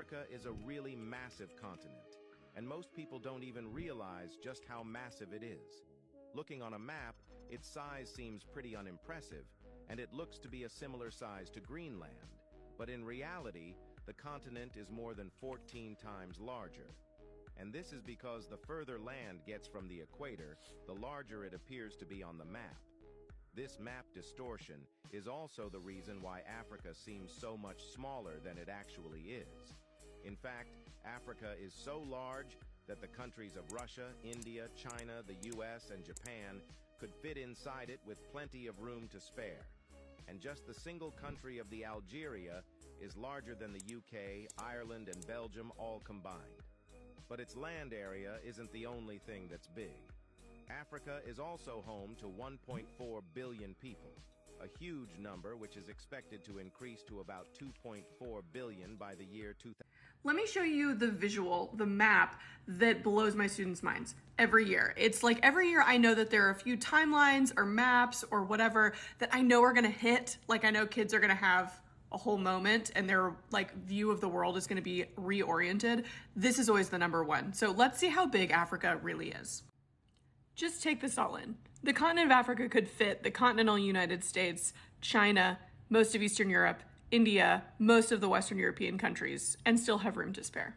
Africa is a really massive continent, and most people don't even realize just how massive it is. Looking on a map, its size seems pretty unimpressive, and it looks to be a similar size to Greenland. But in reality, the continent is more than 14 times larger. And this is because the further land gets from the equator, the larger it appears to be on the map. This map distortion is also the reason why Africa seems so much smaller than it actually is. In fact, Africa is so large that the countries of Russia, India, China, the US, and Japan could fit inside it with plenty of room to spare. And just the single country of the Algeria is larger than the UK, Ireland, and Belgium all combined. But its land area isn't the only thing that's big. Africa is also home to 1.4 billion people, a huge number which is expected to increase to about 2.4 billion by the year 2000. Let me show you the visual, the map that blows my students' minds every year. It's like every year I know that there are a few timelines or maps or whatever that I know are gonna hit. Like I know kids are gonna have a whole moment and their like view of the world is gonna be reoriented. This is always the number one. So let's see how big Africa really is. Just take this all in. The continent of Africa could fit the continental United States, China, most of Eastern Europe, India, most of the Western European countries, and still have room to spare.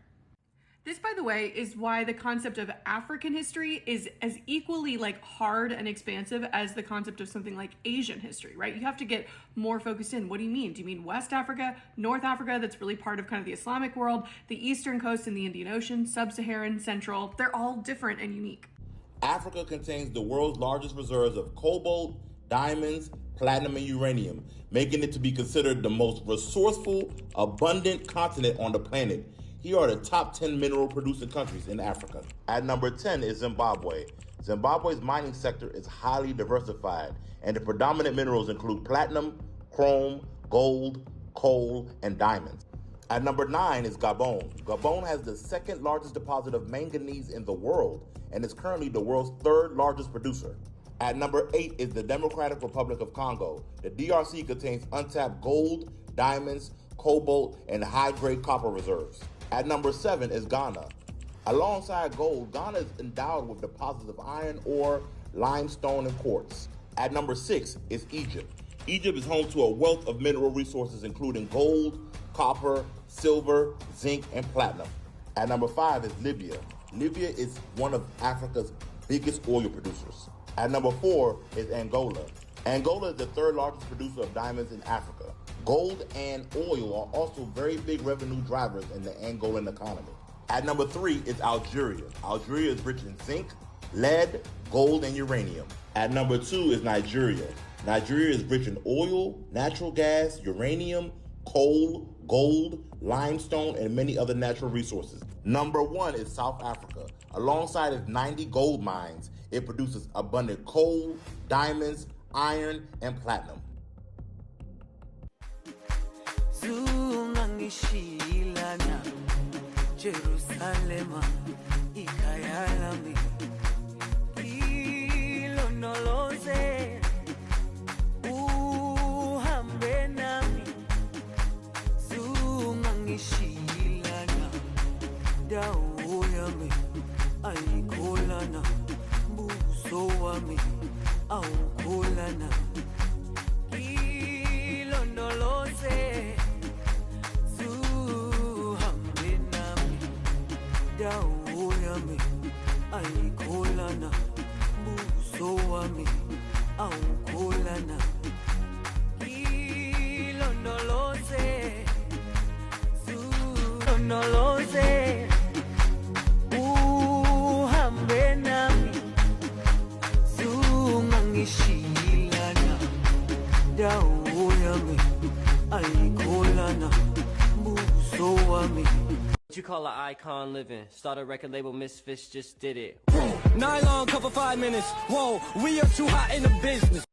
This, by the way, is why the concept of African history is as equally like hard and expansive as the concept of something like Asian history, right? You have to get more focused in. What do you mean? Do you mean West Africa, North Africa, that's really part of kind of the Islamic world, the Eastern coast in the Indian Ocean, Sub-Saharan, Central? They're all different and unique. Africa contains the world's largest reserves of cobalt, diamonds, platinum, and uranium, making it to be considered the most resourceful, abundant continent on the planet. Here are the top 10 mineral producing countries in Africa. At number 10 is Zimbabwe. Zimbabwe's mining sector is highly diversified, and the predominant minerals include platinum, chrome, gold, coal, and diamonds. At number 9 is Gabon. Gabon has the second largest deposit of manganese in the world and is currently the world's third largest producer. At number 8 is the Democratic Republic of Congo. The DRC contains untapped gold, diamonds, cobalt, and high-grade copper reserves. At number 7 is Ghana. Alongside gold, Ghana is endowed with deposits of iron ore, limestone, and quartz. At number 6 is Egypt. Egypt is home to a wealth of mineral resources including gold, copper, silver, zinc, and platinum. At number 5 is Libya. Libya is one of Africa's biggest oil producers. At number 4 is Angola. Angola is the third largest producer of diamonds in Africa. Gold and oil are also very big revenue drivers in the Angolan economy. At number 3 is Algeria. Algeria is rich in zinc, lead, gold, and uranium. At number 2 is Nigeria. Nigeria is rich in oil, natural gas, uranium, coal, gold, limestone, and many other natural resources. Number 1 is South Africa. Alongside its 90 gold mines, it produces abundant coal, diamonds, iron, and platinum. What you call an icon living? Start a record label, Misfits just did it. Nylon cover 5 minutes. Whoa, we are too hot in the business.